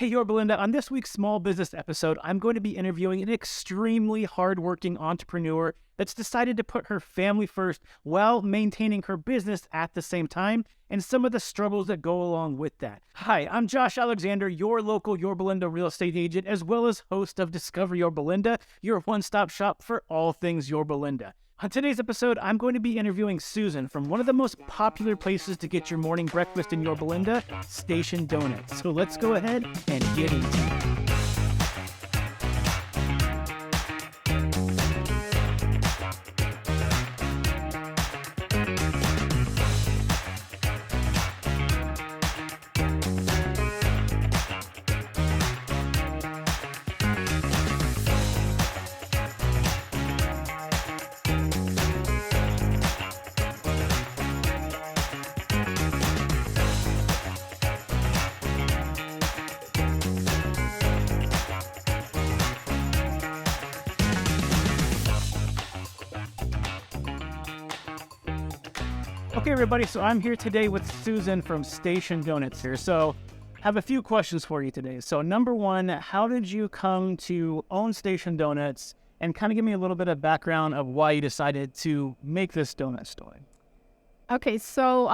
Hey, Yorba Linda, on this week's small business episode, I'm going to be interviewing an extremely hardworking entrepreneur that's decided to put her family first while maintaining her business at the same time, and some of the struggles that go along with that. Hi, I'm Josh Alexander, your local Yorba Linda real estate agent, as well as host of Discover Yorba Linda, your one-stop shop for all things Yorba Linda. On today's episode, I'm going to be interviewing Susan from one of the most popular places to get your morning breakfast in Yorba Linda, Station Donuts. So let's go ahead and get into it. Okay, everybody, so I'm here today with Susan from Station Donuts here. So I have a few questions for you today. So number one, how did you come to own Station Donuts? And kind of give me a little bit of background of why you decided to make this donut store. Okay, so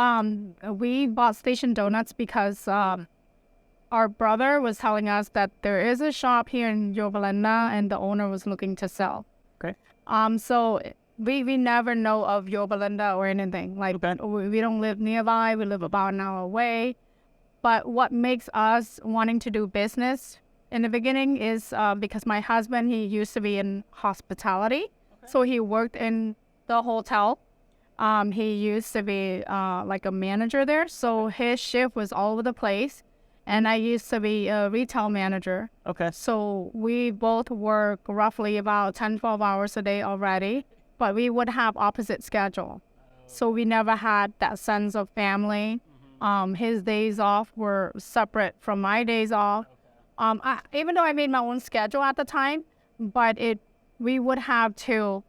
we bought Station Donuts because our brother was telling us that there is a shop here in Yorba Linda and the owner was looking to sell. Okay. So we never know of Yorba Linda or anything. Like, we don't live nearby. We live about an hour away. But what makes us wanting to do business in the beginning is because my husband, he used to be in hospitality. Okay. So he worked in the hotel. He used to be like a manager there. So his shift was all over the place. And I used to be a retail manager. Okay. So we both work roughly about 10, 12 hours a day already. But we would have opposite schedule. So we never had that sense of family. His days off were separate from my days off. Even though I made my own schedule at the time, but we would have to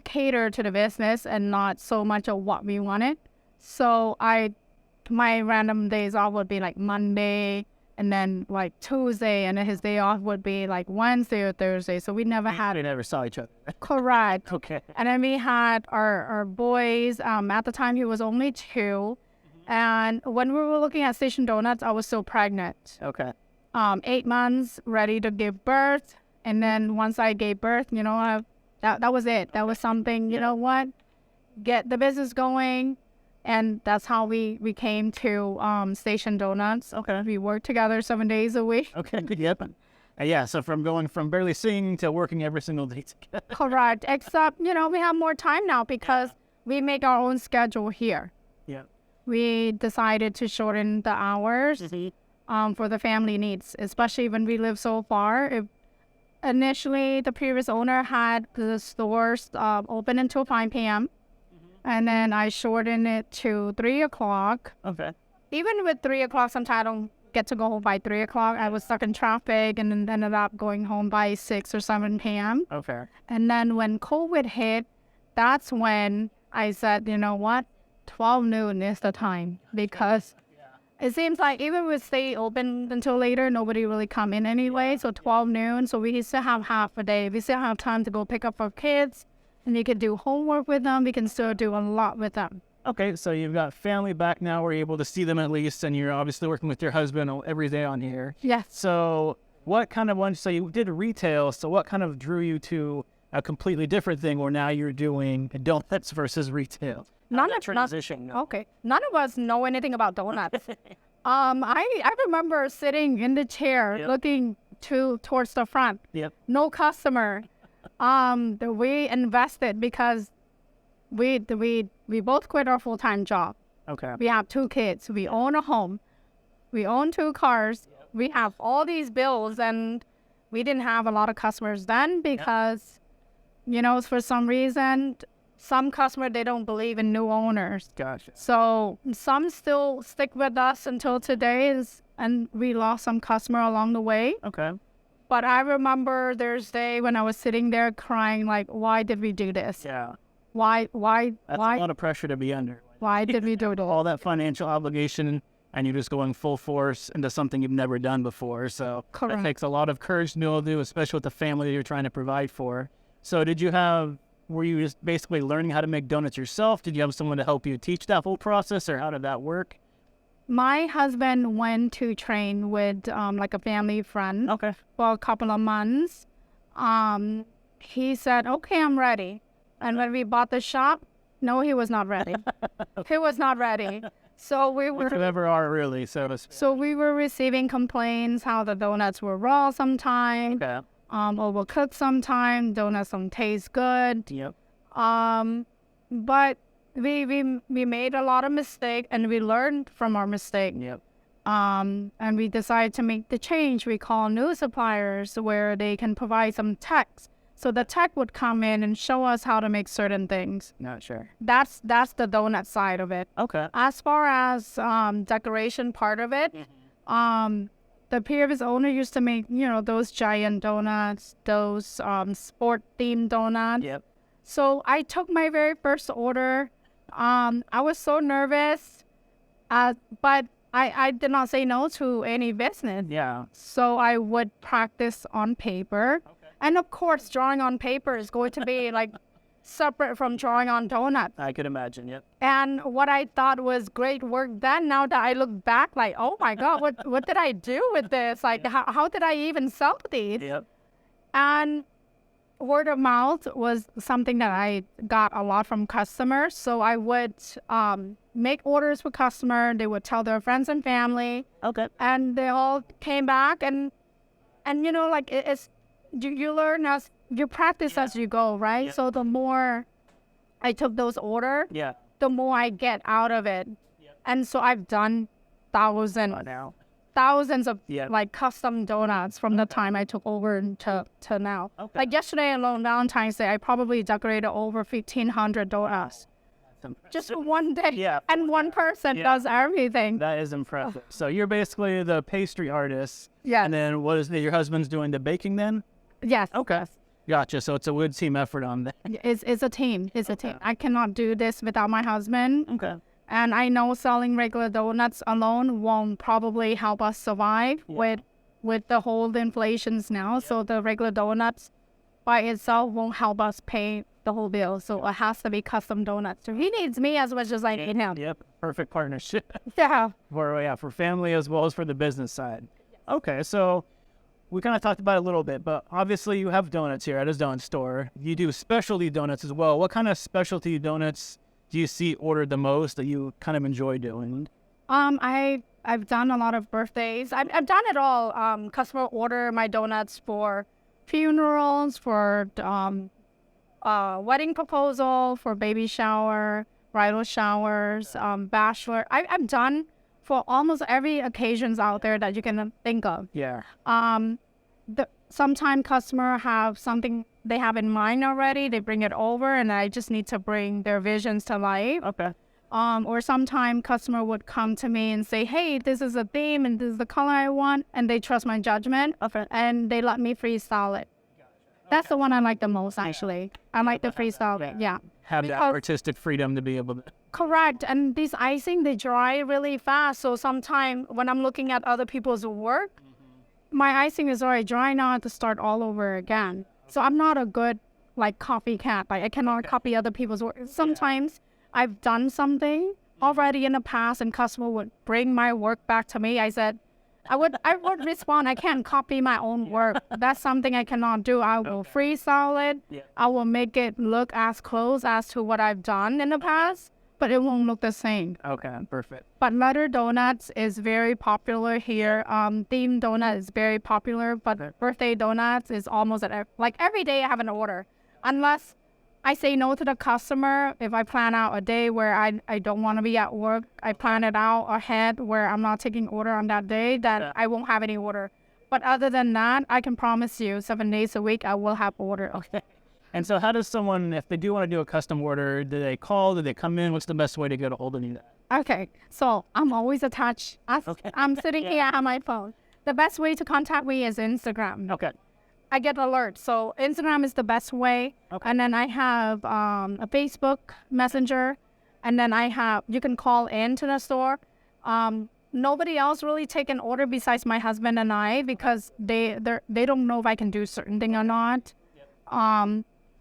cater to the business and not so much of what we wanted. So my random days off would be like Monday, and then like Tuesday, and then his day off would be like Wednesday or Thursday. So we never saw each other. Correct. Okay. And then we had our boys. At the time, he was only 2. And when we were looking at Station Donuts, I was still pregnant. Okay. 8 months, ready to give birth. And then once I gave birth, that was it. That was something, you know what? Get the business going. And that's how we came to Station Donuts. Okay. We worked together 7 days a week. Okay, yep. Yeah, so from going from barely singing to working every single day together. Correct. Except, we have more time now because we make our own schedule here. Yeah. We decided to shorten the hours for the family needs, especially when we live so far. Initially, the previous owner had the stores open until 5 p.m. And then I shortened it to 3 o'clock. Okay. Even with 3 o'clock, sometimes I don't get to go home by 3 o'clock. I was stuck in traffic and then ended up going home by 6 or 7 p.m. Okay. And then when COVID hit, that's when I said, you know what, 12 noon is the time. Because it seems like even if we stay open until later, nobody really come in anyway. So 12 noon, so we still have half a day. We still have time to go pick up our kids. And you can do homework with them. We can still do a lot with them. Okay, so you've got family back now. We're able to see them at least, and you're obviously working with your husband every day on here. Yes. So what kind of so you did retail, so what kind of drew you to a completely different thing where now you're doing donuts versus retail? Transition. Okay. None of us know anything about donuts. I remember sitting in the chair looking towards the front. Yep. No customer. We invested because we both quit our full-time job. Okay. We have 2 kids. We own a home. We own 2 cars. Yep. We have all these bills, and we didn't have a lot of customers then because, for some reason, some customers, they don't believe in new owners. Gotcha. So some still stick with us until today, and we lost some customer along the way. Okay. But I remember there's a day when I was sitting there crying, like, why did we do this? Yeah. Why? That's a lot of pressure to be under. Why did we do this? All that financial obligation and you're just going full force into something you've never done before. So Correct. it takes a lot of courage to be able to do, especially with the family that you're trying to provide for. So were you just basically learning how to make donuts yourself? Did you have someone to help you teach that whole process, or how did that work? My husband went to train with like a family friend Okay. for a couple of months. He said, okay, I'm ready. And when we bought the shop, no, he was not ready. He was not ready. So we Which you ever are, really. So we were receiving complaints how the donuts were raw sometimes, Okay. overcooked sometimes, donuts don't taste good. Yep. But we made a lot of mistakes and we learned from our mistake. Yep. And we decided to make the change. We call new suppliers where they can provide some techs. So the tech would come in and show us how to make certain things. Not sure. That's the donut side of it. Okay. As far as decoration part of it, the previous owner used to make, those giant donuts, those sport themed donuts. Yep. So I took my very first order. I was so nervous, but I did not say no to any business. Yeah. So I would practice on paper. Okay. And of course, drawing on paper is going to be like separate from drawing on donuts. I could imagine, yep. And what I thought was great work then, now that I look back, like, oh my God, what did I do with this? Like, how did I even sell these? Yep. And word of mouth was something that I got a lot from customers. So I would make orders for customers. They would tell their friends and family. Okay. And they all came back. And like, it's you learn as you practice as you go, right? Yeah. So the more I took those orders, Yeah. the more I get out of it. Yeah. And so I've done thousands of Yeah. like custom donuts from the time I took over to now. Okay. Like yesterday alone, Valentine's Day, I probably decorated over 1,500 donuts. Just one day. Yeah. And one person Yeah. does everything. That is impressive. So you're basically the pastry artist. Yes. And then what is your husband's doing the baking then? Yes. Okay. Gotcha. So it's a good team effort on that. It's a team. It's a team. I cannot do this without my husband. Okay. And I know selling regular donuts alone won't probably help us survive with the whole inflations now. Yeah. So the regular donuts by itself won't help us pay the whole bill. So it has to be custom donuts. So he needs me as much as I need him. Yep. Perfect partnership. Yeah. For family as well as for the business side. Okay. So we kind of talked about it a little bit, but obviously you have donuts here at his donut store. You do specialty donuts as well. What kind of specialty donuts do you see ordered the most that you kind of enjoy doing? I've done a lot of birthdays. I've done it all. Customer order my donuts for funerals, for wedding proposal, for baby shower, bridal showers, bachelor. I've done for almost every occasions out there that you can think of. Yeah. Sometime customer have something they have in mind already. They bring it over, and I just need to bring their visions to life. Okay. Or sometime customer would come to me and say, hey, this is a theme and this is the color I want, and they trust my judgment. Okay. And they let me freestyle it. That's the one I like the most, actually. I like the freestyle it, yeah. Have that artistic freedom to be able to... Correct. And these icing, they dry really fast. So sometimes when I'm looking at other people's work, my icing is already dry now. I have to start all over again. So I'm not a good, like, copycat. Like, I cannot copy other people's work. Sometimes I've done something already in the past and customer would bring my work back to me. I said, I would respond, I can't copy my own work. That's something I cannot do. I will freestyle it. Yeah. I will make it look as close as to what I've done in the past, but it won't look the same. Okay, perfect. But letter donuts is very popular here. Themed donut is very popular, but birthday donuts is almost every day I have an order. Unless I say no to the customer, if I plan out a day where I don't want to be at work, I plan it out ahead where I'm not taking order on that day, that I won't have any order. But other than that, I can promise you 7 days a week I will have order. Okay. And so how does someone, if they do want to do a custom order, do they call? Do they come in? What's the best way to get a hold of you? Okay. So I'm always attached. I'm sitting here on my phone. The best way to contact me is Instagram. Okay. I get alerts. So Instagram is the best way. Okay. And then I have a Facebook Messenger. And then you can call in to the store. nobody else really take an order besides my husband and I, because they don't know if I can do certain thing or not. You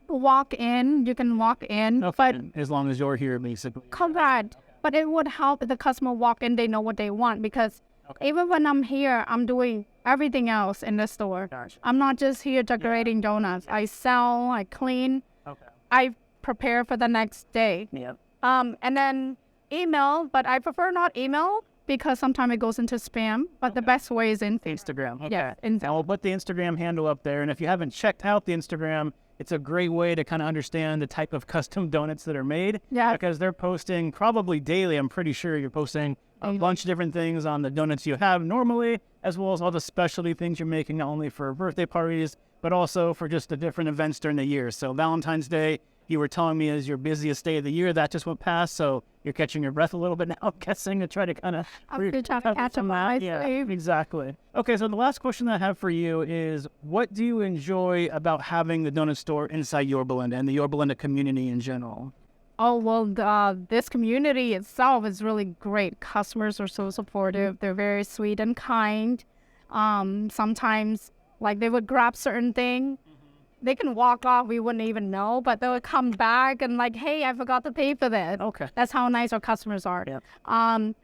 can walk in, Okay. but As long as you're here, basically. correct. But it would help if the customer walk in, they know what they want, because even when I'm here, I'm doing everything else in the store. Gotcha. I'm not just here decorating donuts. I sell, I clean, Okay. I prepare for the next day. Yeah. And then email, but I prefer not email because sometimes it goes into spam. But the best way is in Instagram. Okay. Yeah. And we'll put the Instagram handle up there. And if you haven't checked out the Instagram, it's a great way to kind of understand the type of custom donuts that are made. Yeah. Because they're posting probably daily. I'm pretty sure you're posting a bunch of different things on the donuts you have normally, as well as all the specialty things you're making, not only for birthday parties, but also for just the different events during the year. So Valentine's Day, you were telling me, is your busiest day of the year. That just went past, so you're catching your breath a little bit now, I'm guessing, to try to kind of... I'm trying to catch up. Yeah, exactly. Okay, so the last question that I have for you is, what do you enjoy about having the donut store inside Yorba Linda and the Yorba Linda community in general? Oh, well, this community itself is really great. Customers are so supportive. They're very sweet and kind. Sometimes, like, they would grab certain thing. They can walk off, we wouldn't even know, but they would come back and like, hey, I forgot to pay for that. Okay. That's how nice our customers are. Yeah.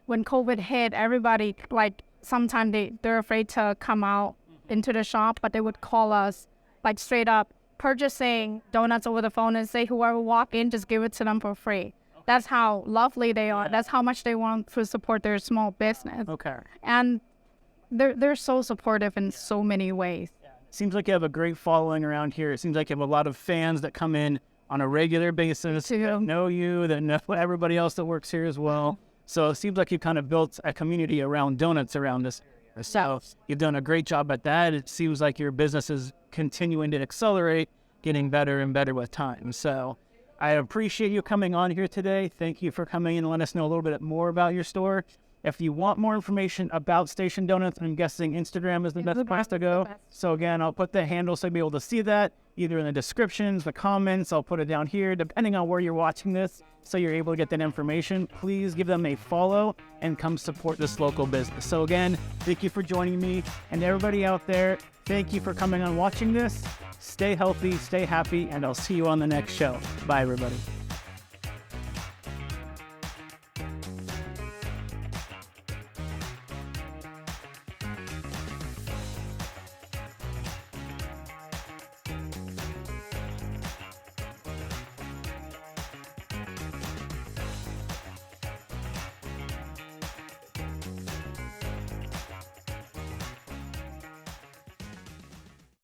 When COVID hit, everybody, like, sometimes they're afraid to come out into the shop, but they would call us, like, straight up, purchasing donuts over the phone and say, whoever walk in, just give it to them for free. That's how lovely they are. That's how much they want to support their small business. Okay. And they're so supportive in so many ways. Seems like you have a great following around here. It seems like you have a lot of fans that come in on a regular basis, that know you, that know everybody else that works here as well. So it seems like you kind of built a community around donuts around this area. So you've done a great job at that. It seems like your business is continuing to accelerate, getting better and better with time. So I appreciate you coming on here today. Thank you for coming in and letting us know a little bit more about your store. If you want more information about Station Donuts, I'm guessing Instagram is the best place to go. So again, I'll put the handle so you'll be able to see that either in the descriptions, the comments. I'll put it down here, depending on where you're watching this, so you're able to get that information. Please give them a follow and come support this local business. So again, thank you for joining me, and everybody out there, thank you for coming on watching this. Stay healthy, stay happy, and I'll see you on the next show. Bye, everybody.